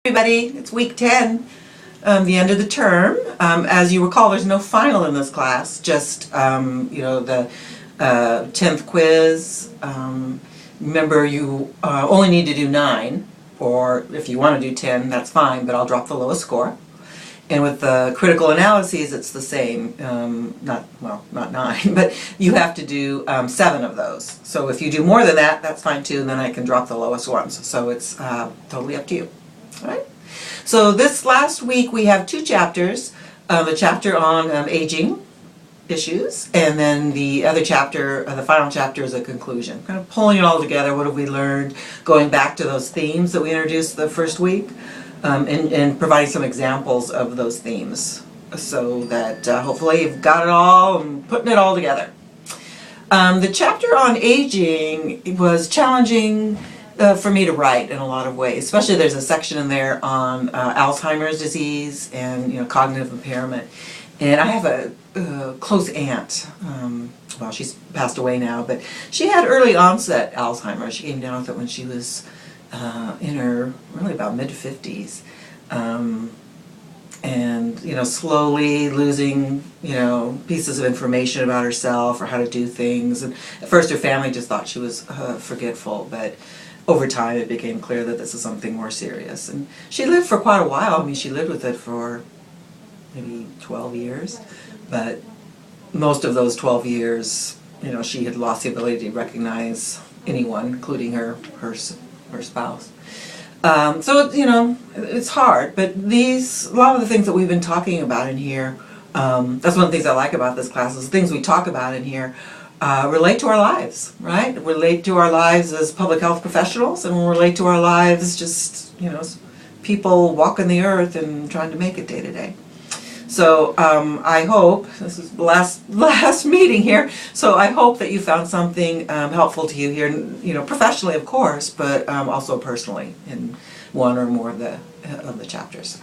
Everybody, it's week 10, the end of the term. As you recall, there's no final in this class, just the 10th quiz. Remember, you only need to do 9, or if you want to do 10, that's fine, but I'll drop the lowest score. And with the critical analyses, it's the same, not 9, but you have to do 7 of those. So if you do more than that, that's fine too, and then I can drop the lowest ones. So it's totally up to you. All right. So this last week we have 2 chapters, a chapter on aging issues, and then the other chapter, the final chapter, is a conclusion. Kind of pulling it all together, what have we learned, going back to those themes that we introduced the first week, and providing some examples of those themes so that hopefully you've got it all and putting it all together. The chapter on aging was challenging for me to write in a lot of ways, especially there's a section in there on Alzheimer's disease and cognitive impairment. And I have a close aunt, well, she's passed away now, but she had early onset Alzheimer's. She came down with it when she was in her really about mid-50s, and slowly losing pieces of information about herself or how to do things. And at first her family just thought she was forgetful, but over time it became clear that this is something more serious. And she lived for quite a while. I mean, she lived with it for maybe 12 years, but most of those 12 years, she had lost the ability to recognize anyone, including her spouse. So it's hard, but a lot of the things that we've been talking about in here, that's one of the things I like about this class, is the things we talk about in here relate to our lives, right? Relate to our lives as public health professionals, and relate to our lives just, people walking the earth and trying to make it day to day. So I hope, this is the last meeting here, so I hope that you found something helpful to you here, professionally of course, but also personally in one or more of the chapters.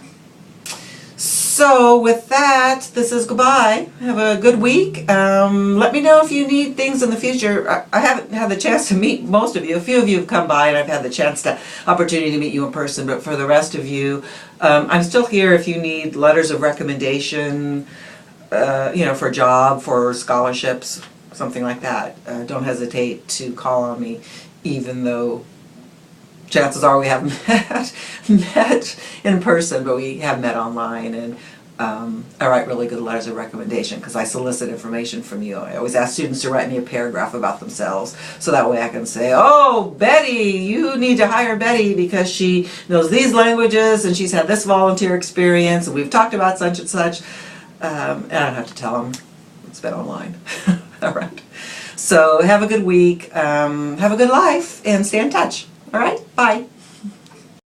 So with that, this is goodbye. Have a good week. Let me know if you need things in the future. I haven't had the chance to meet most of you. A few of you have come by and I've had the opportunity to meet you in person, but for the rest of you, I'm still here if you need letters of recommendation, for a job, for scholarships, something like that. Don't hesitate to call on me, even though chances are we haven't met in person, but we have met online, and I write really good letters of recommendation because I solicit information from you. I always ask students to write me a paragraph about themselves, so that way I can say, oh, Betty, you need to hire Betty because she knows these languages and she's had this volunteer experience and we've talked about such and such, and I don't have to tell them. It's been online. All right. So have a good week, have a good life, and stay in touch. All right, bye.